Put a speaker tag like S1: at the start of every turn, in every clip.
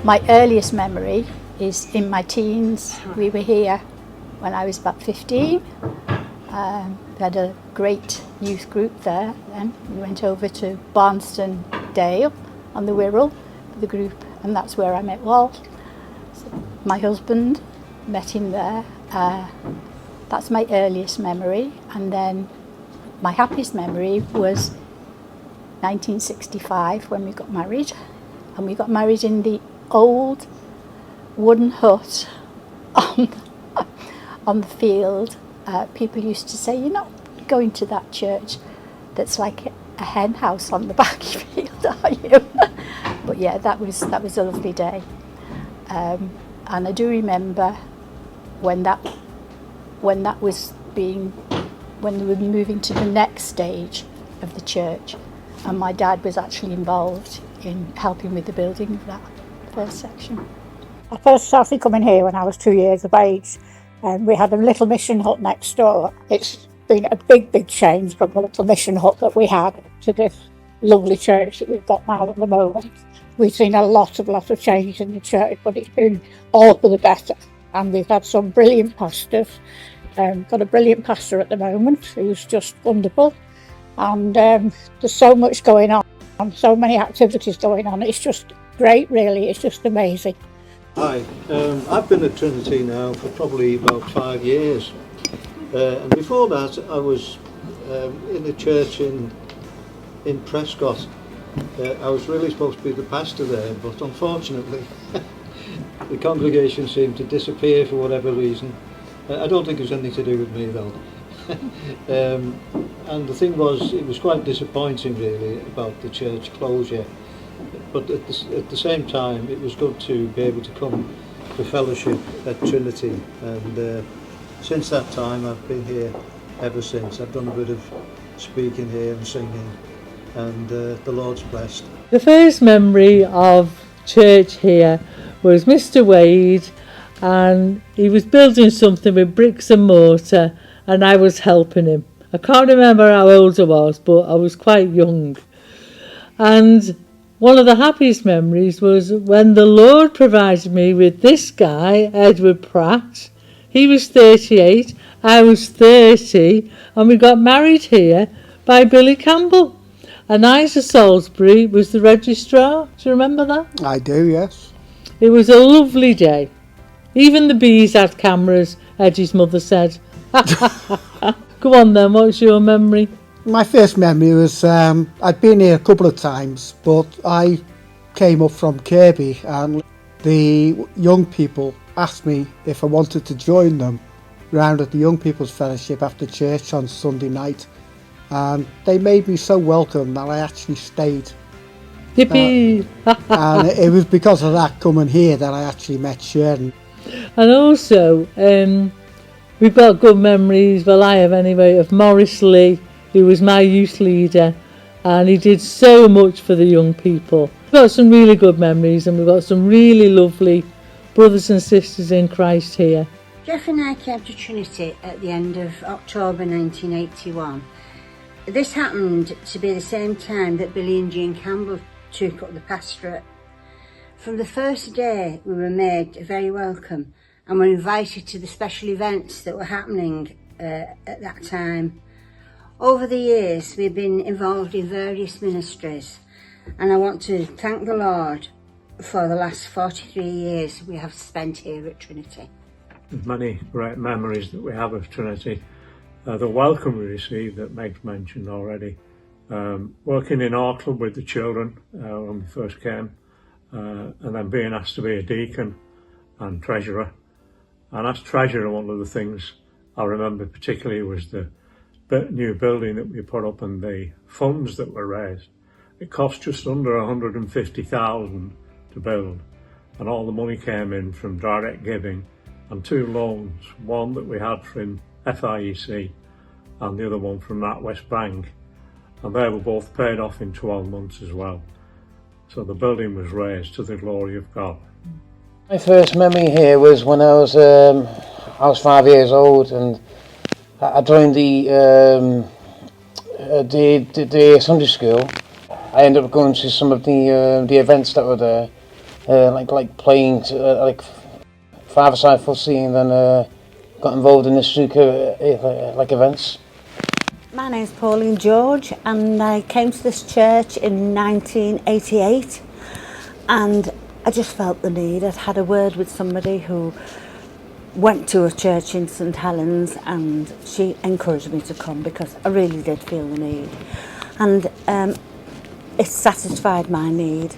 S1: My earliest memory is in my teens. We were here when I was about 15. We had a great youth group there then. We went over to Barnston Dale on the Wirral with the group, and that's where I met Walt. So my husband, met him there. That's my earliest memory. And then my happiest memory was 1965 when we got married. And we got married in the old wooden hut on the field. People used to say, "You're not going to that church that's like a hen house on the back field, are you?" But yeah, that was a lovely day. And I do remember when they were moving to the next stage of the church, and my dad was actually involved in helping with the building of that first section.
S2: I first started coming here when I was 2 years of age, and we had a little mission hut next door. It's been a big change from the little mission hut that we had to this lovely church that we've got now at the moment. We've seen a lot of change in the church, but it's been all for the better. And we've had some brilliant pastors. Got a brilliant pastor at the moment who's just wonderful. And there's so much going on, so many activities going on. It's just great, really. It's just amazing.
S3: Hi, I've been at Trinity now for probably about 5 years. And before that, I was in a church in Prescott. I was really supposed to be the pastor there, but unfortunately, the congregation seemed to disappear for whatever reason. I don't think it was anything to do with me though. And the thing was, it was quite disappointing really about the church closure. But at the same time, it was good to be able to come to fellowship at Trinity. And since that time, I've been here ever since. I've done a bit of speaking here and singing, and the Lord's blessed.
S4: The first memory of church here was Mr. Wade, and he was building something with bricks and mortar, and I was helping him. I can't remember how old I was, but I was quite young. And one of the happiest memories was when the Lord provided me with this guy, Edward Pratt. He was 38, I was 30, and we got married here by Billy Campbell. And Isa Salisbury was the registrar. Do you remember that?
S5: I do, yes.
S4: It was a lovely day. Even the bees had cameras, Eddie's mother said. Go on then, what's your memory?
S5: My first memory was, I'd been here a couple of times, but I came up from Kirby and the young people asked me if I wanted to join them round at the Young People's Fellowship after church on Sunday night. And they made me so welcome that I actually stayed.
S4: Yippee!
S5: And it was because of that coming here that I actually met Sharon.
S4: And also, we've got good memories, well I have anyway, of Morris Lee, who was my youth leader, and he did so much for the young people. We've got some really good memories, and we've got some really lovely brothers and sisters in Christ here.
S6: Jeff and I came to Trinity at the end of October 1981. This happened to be the same time that Billy and Jean Campbell took up the pastorate. From the first day we were made very welcome and were invited to the special events that were happening at that time. Over the years we've been involved in various ministries, and I want to thank the Lord for the last 43 years we have spent here at Trinity.
S7: There's many great memories that we have of Trinity. The welcome we received that Meg's mentioned already. Working in our club with the children when we first came, and then being asked to be a deacon and treasurer. And as treasurer, one of the things I remember particularly was the new building that we put up and the funds that were raised. It cost just under 150,000 to build, and all the money came in from direct giving and 2 loans, one that we had from FIEC and the other one from NatWest Bank, and they were both paid off in 12 months as well. So the building was raised to the glory of God.
S8: My first memory here was when I was 5 years old, and I joined the Sunday school. I ended up going to some of the events that were there, like playing like five-a-side footy, and then got involved in the snooker like events.
S6: My name's Pauline George, and I came to this church in 1988, and I just felt the need. I'd had a word with somebody who went to a church in St Helens, and she encouraged me to come because I really did feel the need, and it satisfied my need.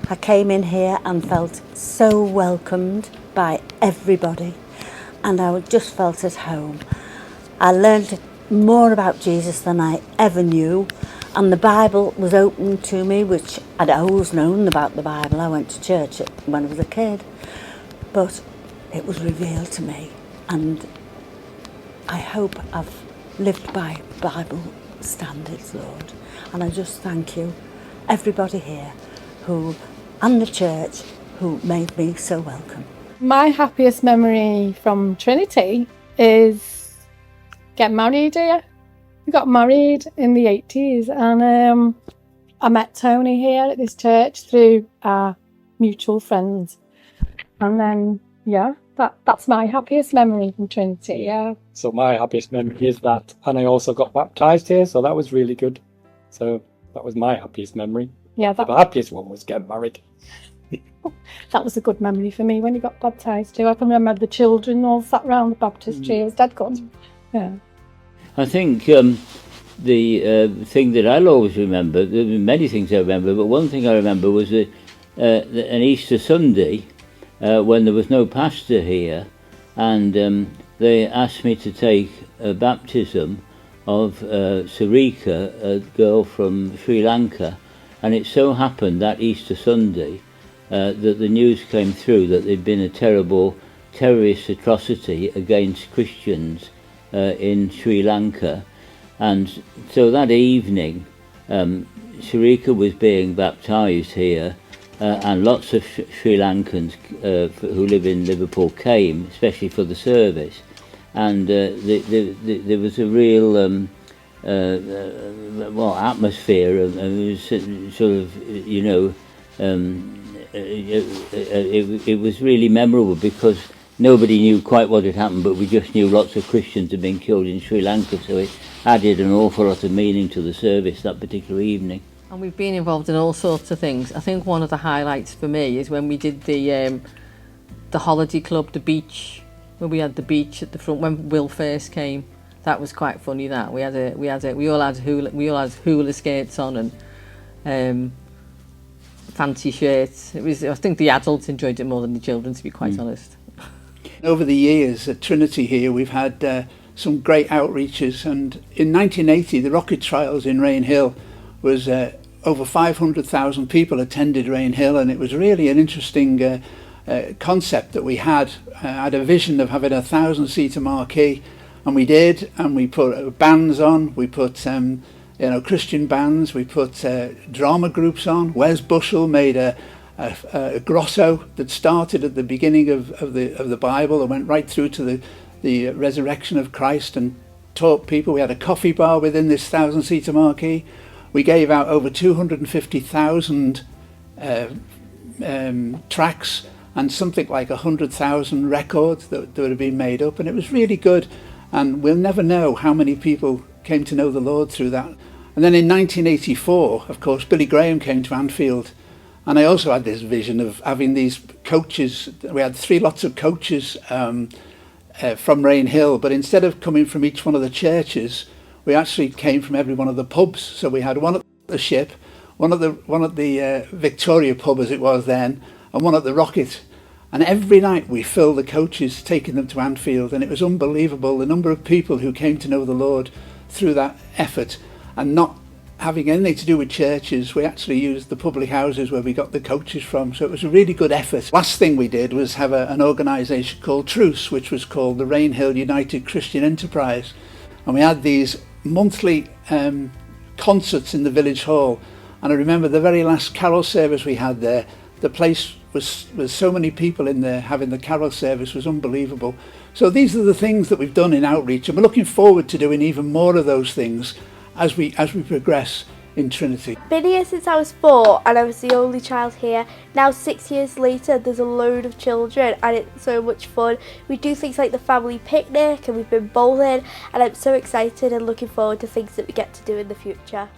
S6: I came in here and felt so welcomed by everybody, and I just felt at home. I learned more about Jesus than I ever knew, and the Bible was open to me, which I'd always known about the Bible. I went to church when I was a kid, but it was revealed to me, and I hope I've lived by Bible standards, Lord. And I just thank you, everybody here, and the church, who made me so welcome.
S9: My happiest memory from Trinity is getting married here. We got married in the 80s, and I met Tony here at this church through our mutual friends. And then, yeah, that's my happiest memory from Trinity, yeah.
S10: So my happiest memory is that, and I also got baptised here, so that was really good. So that was my happiest memory.
S9: Yeah,
S10: the happiest one was getting married.
S9: That was a good memory for me when you got baptised too. I can remember the children all sat around the baptistry. It was dead good. Yeah. I
S11: think the thing that I'll always remember, there were many things I remember, but one thing I remember was an Easter Sunday when there was no pastor here, and they asked me to take a baptism of Sarika, a girl from Sri Lanka, and it so happened that Easter Sunday that the news came through that there'd been a terrible terrorist atrocity against Christians in Sri Lanka, and so that evening Sarika was being baptised here, and lots of Sri Lankans who live in Liverpool came, especially for the service, and there was a real atmosphere, and it was sort of, you know, it was really memorable because nobody knew quite what had happened, but we just knew lots of Christians had been killed in Sri Lanka, so it added an awful lot of meaning to the service that particular evening.
S12: And we've been involved in all sorts of things. I think one of the highlights for me is when we did the holiday club, the beach, when we had the beach at the front when Will first came. That was quite funny. That we all had hula skates on and fancy shirts. It was. I think the adults enjoyed it more than the children, to be quite honest.
S13: Over the years at Trinity here, we've had some great outreaches, and in 1980, the rocket trials in Rainhill was over 500,000 people attended Rainhill, and it was really an interesting concept that we had. I had a vision of having a 1,000-seater marquee, and we did, and we put bands on, we put Christian bands, we put drama groups on. Wes Bushell made a grosso that started at the beginning of the Bible and went right through to the resurrection of Christ and taught people. We had a coffee bar within this 1,000-seater marquee. We gave out over 250,000 tracts and something like 100,000 records that had been made up, and it was really good. And we'll never know how many people came to know the Lord through that. And then in 1984, of course, Billy Graham came to Anfield, and I also had this vision of having these coaches. We had 3 lots of coaches from Rainhill, but instead of coming from each one of the churches, we actually came from every one of the pubs. So we had one at the Ship, one at the Victoria pub as it was then, and one at the Rocket. And every night we filled the coaches, taking them to Anfield, and it was unbelievable the number of people who came to know the Lord through that effort. And not having anything to do with churches, we actually used the public houses where we got the coaches from, so it was a really good effort. Last thing we did was have an organisation called Truce, which was called the Rainhill United Christian Enterprise, and we had these monthly concerts in the village hall. And I remember the very last carol service we had there, the place was so many people in there having the carol service was unbelievable. So these are the things that we've done in outreach, and we're looking forward to doing even more of those things as we progress in Trinity.
S14: Been here since I was 4 and I was the only child here. Now 6 years later there's a load of children and it's so much fun. We do things like the family picnic and we've been bowling, and I'm so excited and looking forward to things that we get to do in the future.